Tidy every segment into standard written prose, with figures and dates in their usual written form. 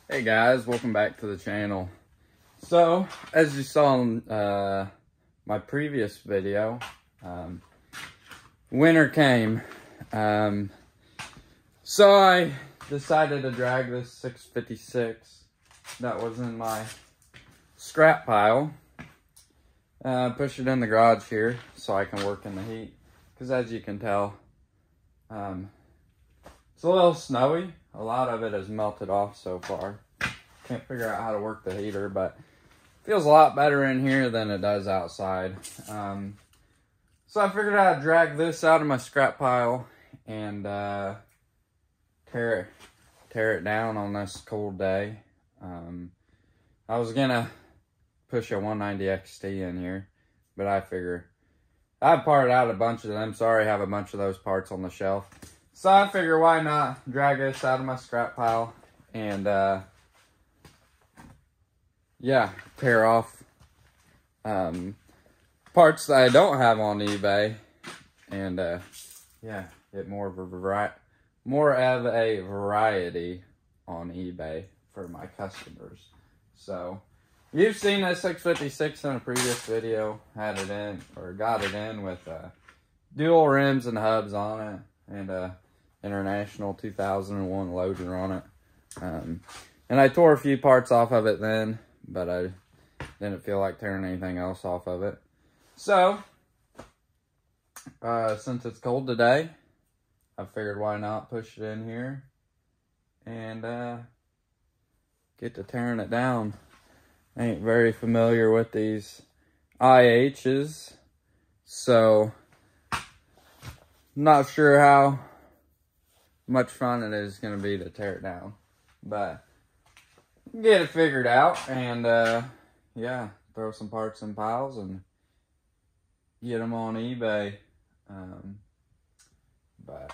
Hey guys, welcome back to the channel. So, as you saw in my previous video, winter came. So I decided to drag this 656 that was in my scrap pile, push it in the garage here so I can work in the heat. Because as you can tell, it's a little snowy. A lot of it has melted off so far. Can't figure out how to work the heater, but it feels a lot better in here than it does outside. So I figured I'd drag this out of my scrap pile and tear it down on this cold day. I was gonna push a 190 XT in here, but I figure I've parted out a bunch of them, so I already have a bunch of those parts on the shelf. So I figure why not drag this out of my scrap pile and yeah, tear off parts that I don't have on eBay and yeah, get more of a variety on eBay for my customers. So you've seen that 656 in a previous video, had it in or got it in with dual rims and hubs on it and International 2001 loader on it. And I tore a few parts off of it then, but I didn't feel like tearing anything else off of it. So, since it's cold today, I figured why not push it in here and get to tearing it down. I ain't very familiar with these IHs, so not sure how much fun it is going to be to tear it down, but get it figured out and yeah, throw some parts in piles and get them on eBay. But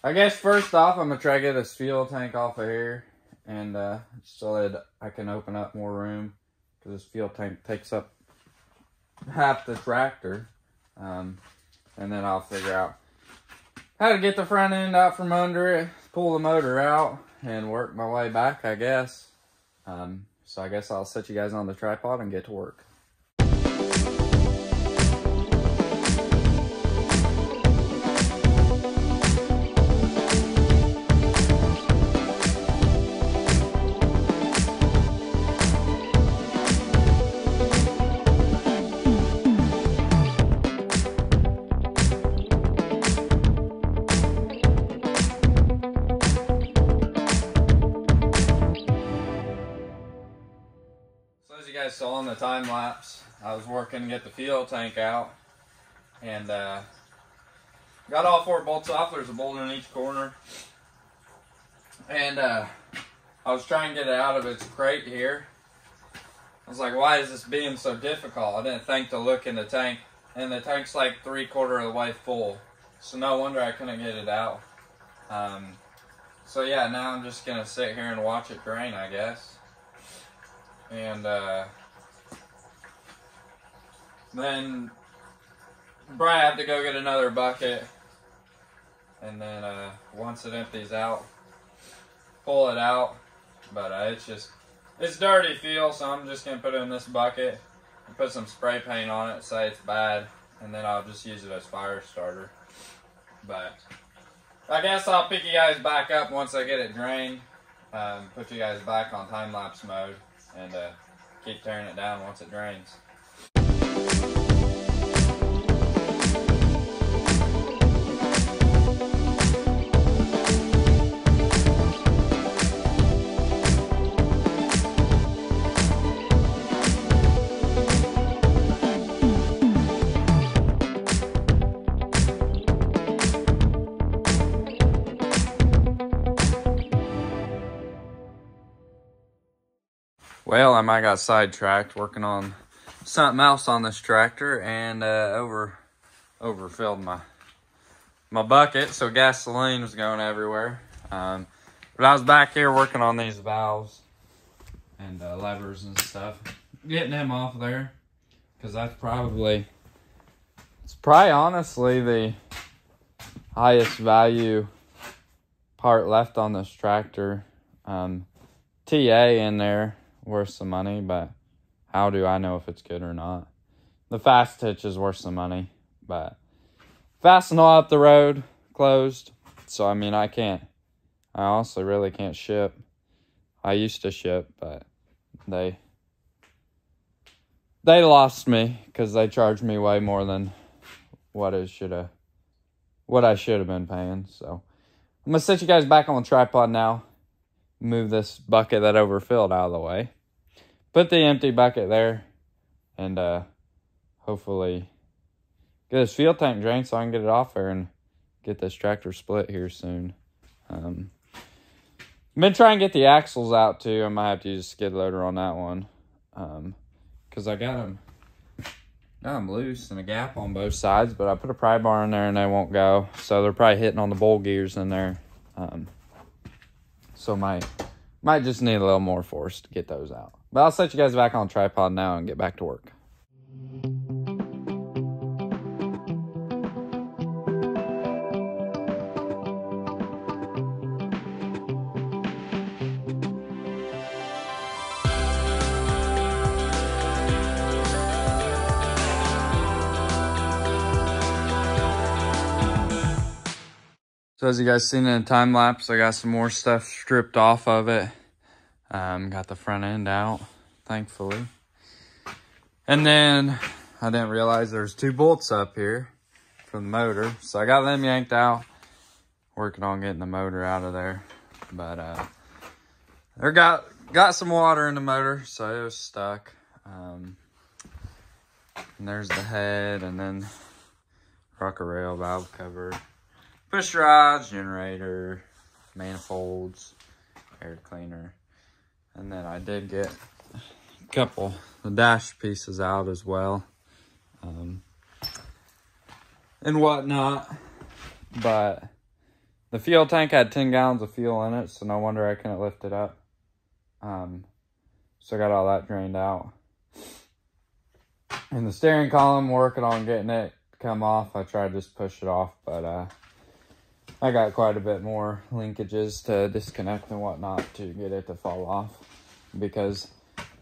I guess first off, I'm gonna try to get this fuel tank off of here and so that I can open up more room, because this fuel tank takes up half the tractor. And then I'll figure out how to get the front end out from under it, pull the motor out, and work my way back, I guess. So I guess I'll set you guys on the tripod and get to work. As you guys saw in the time lapse, I was working to get the fuel tank out and got all 4 bolts off. There's a bolt in each corner, and I was trying to get it out of its crate here. I was like, why is this being so difficult? I didn't think to look in the tank, and the tank's like 3/4 of the way full, so no wonder I couldn't get it out. So yeah, now I'm just gonna sit here and watch it drain, I guess. And then probably have to go get another bucket, and then once it empties out, pull it out. But it's dirty fuel, so I'm just gonna put it in this bucket and put some spray paint on it, say it's bad, and then I'll just use it as fire starter. But I guess I'll pick you guys back up once I get it drained, put you guys back on time-lapse mode, and keep tearing it down once it drains. Well, I might got sidetracked working on something else on this tractor and overfilled my bucket, so gasoline was going everywhere. But I was back here working on these valves and levers and stuff, getting them off there, because it's probably honestly the highest value part left on this tractor. TA in there worth some money, but how do I know if it's good or not? The fast hitch is worth some money, but Fastenal up the road closed. So, I mean, I honestly really can't ship. I used to ship, but they lost me because they charged me way more than what I should have been paying. So I'm gonna set you guys back on the tripod now. Move this bucket that overfilled out of the way. Put the empty bucket there, and hopefully get this fuel tank drained so I can get it off there and get this tractor split here soon. Been trying to get the axles out too. I might have to use a skid loader on that one, because I got them loose and a gap on both sides, but I put a pry bar in there and they won't go, so they're probably hitting on the bowl gears in there. So might just need a little more force to get those out. But I'll set you guys back on the tripod now and get back to work. So as you guys seen in the time lapse, I got some more stuff stripped off of it. Got the front end out, thankfully. And then I didn't realize there's 2 bolts up here from the motor. So I got them yanked out, working on getting the motor out of there. But there got some water in the motor, so it was stuck. And there's the head, and then rocker rail, valve cover, push rods, generator, manifolds, air cleaner. And then I did get a couple of dash pieces out as well, and whatnot. But the fuel tank had 10 gallons of fuel in it, so no wonder I couldn't lift it up. So I got all that drained out. And the steering column, working on getting it to come off. I tried to just push it off, but I got quite a bit more linkages to disconnect and whatnot to get it to fall off, because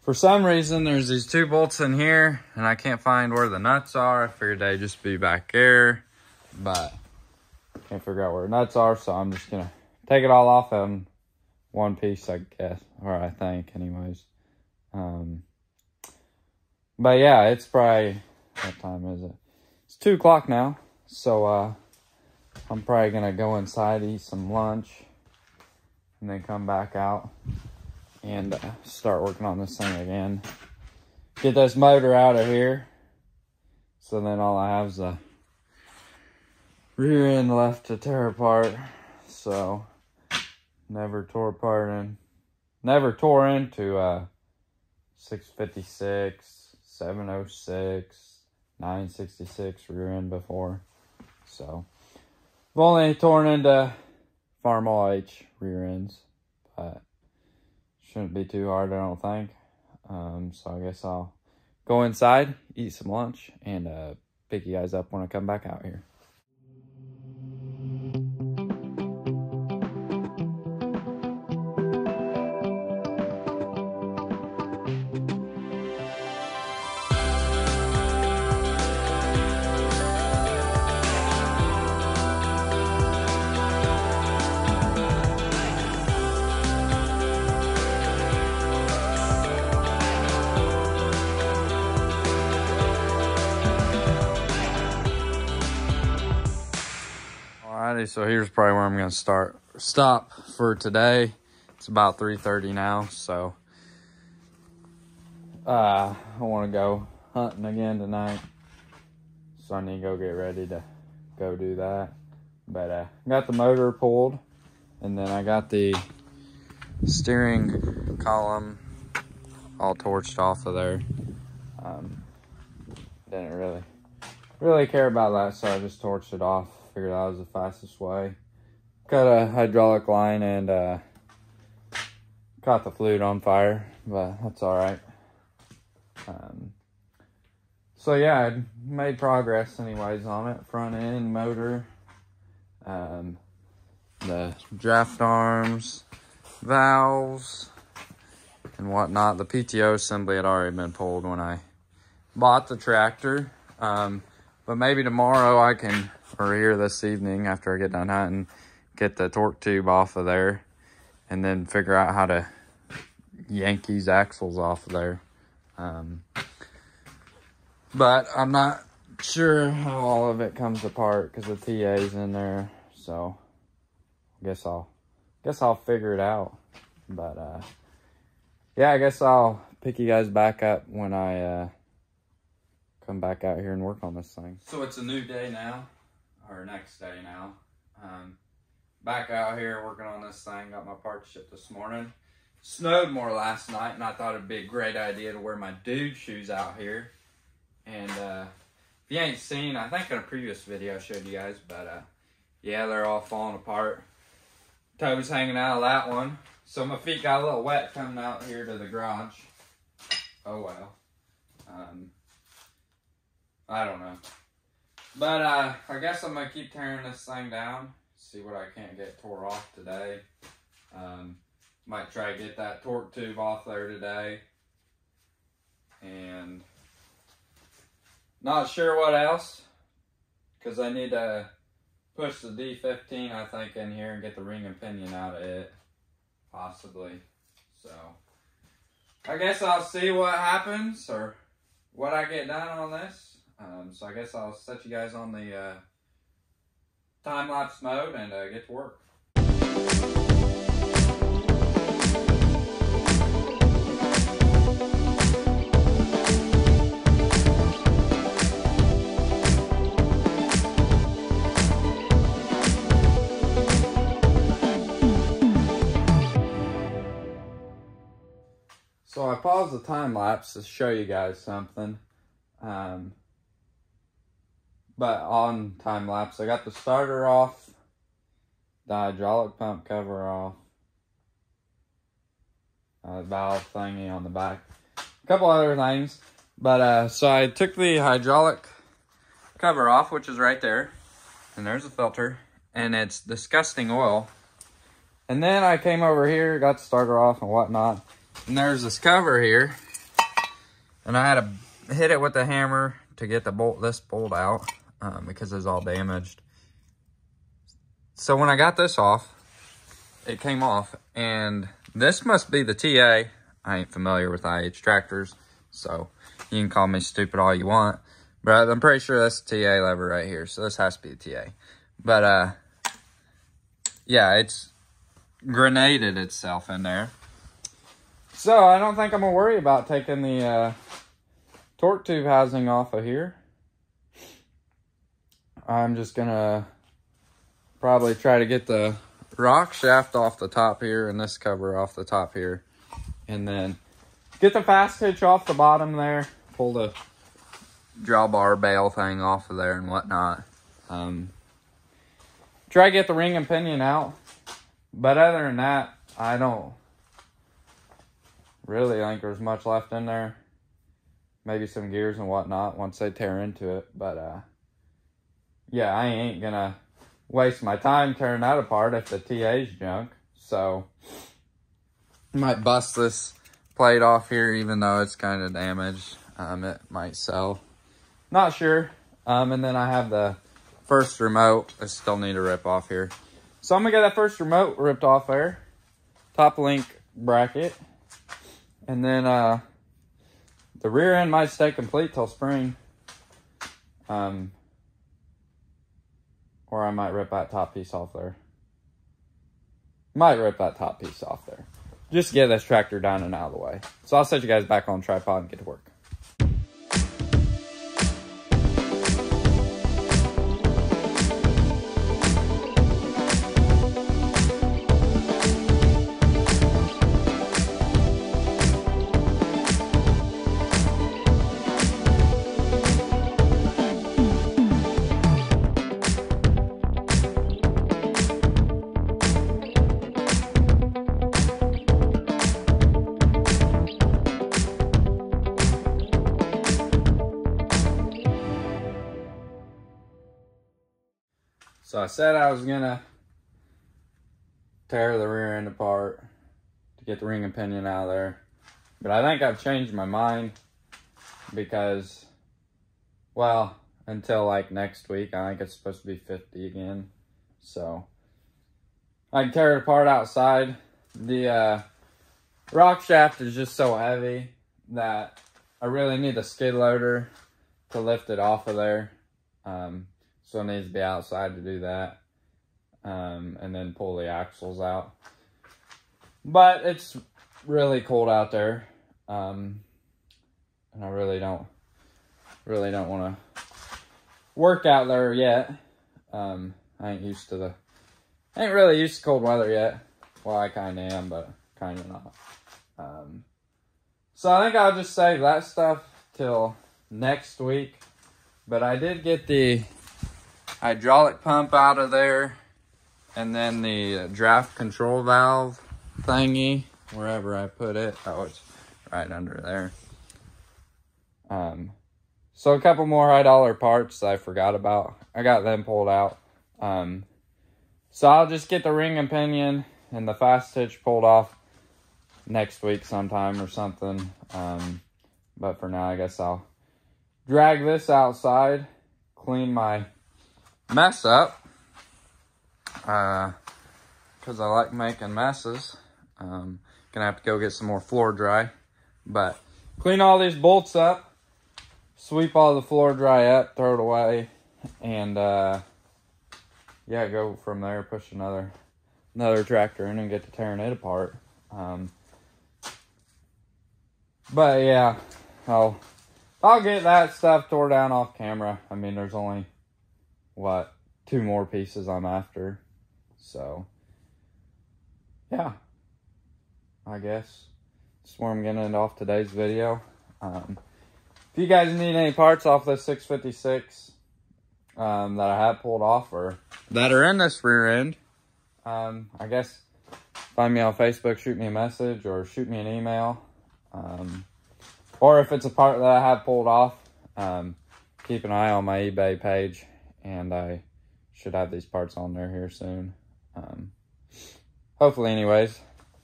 for some reason there's these 2 bolts in here and I can't find where the nuts are. I figured they'd just be back there, but can't figure out where the nuts are, so I'm just gonna take it all off in one piece, I guess, or I think anyways. But yeah, it's probably, what time is it? It's 2 o'clock now, so I'm probably gonna go inside, eat some lunch, and then come back out and start working on this thing again. Get this motor out of here. So then all I have is a rear end left to tear apart. So never tore into 656, 706, 966 rear end before. So I've only torn into Farmall H rear ends, but shouldn't be too hard, I don't think. So I guess I'll go inside, eat some lunch, and pick you guys up when I come back out here. Alrighty, so here's probably where I'm gonna stop for today. It's about 3:30 now, so I want to go hunting again tonight, so I need to go get ready to go do that. But got the motor pulled, and then I got the steering column all torched off of there. Didn't really care about that, so I just torched it off. Figured that was the fastest way. Cut a hydraulic line and caught the fluid on fire, but that's all right. So yeah, I made progress anyways on it. Front end, motor, the draft arms, valves, and whatnot. The PTO assembly had already been pulled when I bought the tractor. But maybe tomorrow I can, or here this evening after I get done hunting, get the torque tube off of there and then figure out how to yank these axles off of there. But I'm not sure how all of it comes apart because the TA's in there. So I guess I'll figure it out. But yeah, I guess I'll pick you guys back up when I come back out here and work on this thing. So it's a new day now, or next day now. Back out here working on this thing. Got my parts shipped this morning. Snowed more last night, and I thought it'd be a great idea to wear my dude shoes out here. And if you ain't seen, I think in a previous video I showed you guys, but yeah, they're all falling apart. Toes hanging out of that one. So my feet got a little wet coming out here to the garage. Oh well. I don't know. But I guess I'm going to keep tearing this thing down. See what I can't get tore off today. Might try to get that torque tube off there today. And not sure what else. Because I need to push the D15, I think, in here and get the ring and pinion out of it. Possibly. So I guess I'll see what happens or what I get done on this. So I guess I'll set you guys on the time-lapse mode and get to work. So I paused the time-lapse to show you guys something. But on time-lapse, I got the starter off, the hydraulic pump cover off, valve thingy on the back, a couple other things. But so I took the hydraulic cover off, which is right there, and there's a filter, and it's disgusting oil. And then I came over here, got the starter off and whatnot, and there's this cover here, and I had to hit it with the hammer to get the this bolt out. Because it's all damaged. So when I got this off, it came off, and this must be the TA. I ain't familiar with IH tractors, so you can call me stupid all you want, but I'm pretty sure that's the TA lever right here, so this has to be the TA. But yeah, it's grenaded itself in there. So I don't think I'm gonna worry about taking the torque tube housing off of here. I'm just gonna probably try to get the rock shaft off the top here and this cover off the top here. And then get the fast hitch off the bottom there. Pull the drawbar bail thing off of there and whatnot. Try to get the ring and pinion out. But other than that, I don't really think there's much left in there. Maybe some gears and whatnot once they tear into it. But yeah, I ain't gonna waste my time tearing that apart if the TA's junk. So, might bust this plate off here even though it's kind of damaged. It might sell. Not sure. And then I have the first remote I still need to rip off here. So I'm gonna get that first remote ripped off there. Top link bracket. And then the rear end might stay complete till spring. Or I might rip that top piece off there. Might rip that top piece off there. Just to get this tractor down and out of the way. So I'll set you guys back on tripod and get to work. So I said I was gonna tear the rear end apart to get the ring and pinion out of there. But I think I've changed my mind because, well, until like next week, I think it's supposed to be 50 again. So I can tear it apart outside. The rock shaft is just so heavy that I really need a skid loader to lift it off of there. So it needs to be outside to do that. And then pull the axles out. But it's really cold out there. And I really don't want to work out there yet. I ain't really used to cold weather yet. Well, I kind of am, but kind of not. So I think I'll just save that stuff till next week. But I did get the hydraulic pump out of there, and then the draft control valve thingy, wherever I put it. Oh, it's right under there. So a couple more high dollar parts I forgot about. I got them pulled out. So I'll just get the ring and pinion and the fast hitch pulled off next week sometime or something. But for now, I guess I'll drag this outside, clean my mess up, because I like making messes. Gonna have to go get some more floor dry, but clean all these bolts up, sweep all the floor dry up, throw it away, and yeah, go from there, push another tractor in and get to tearing it apart. But yeah, I'll get that stuff tore down off camera. I mean, there's only, what, 2 more pieces I'm after. So, yeah. I guess that's where I'm going to end off today's video. If you guys need any parts off this 656 that I have pulled off or that are in this rear end, I guess find me on Facebook, shoot me a message, or shoot me an email. Or if it's a part that I have pulled off, keep an eye on my eBay page, and I should have these parts on there here soon. Hopefully anyways.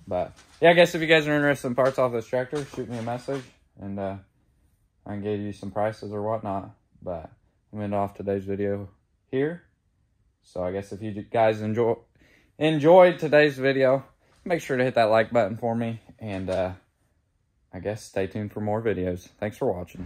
But yeah, I guess if you guys are interested in parts off this tractor, shoot me a message, and I can give you some prices or whatnot. But I'm ending off today's video here. So I guess if you guys enjoyed today's video, make sure to hit that like button for me, and I guess stay tuned for more videos. Thanks for watching.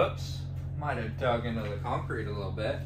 Whoops. Might have dug into the concrete a little bit.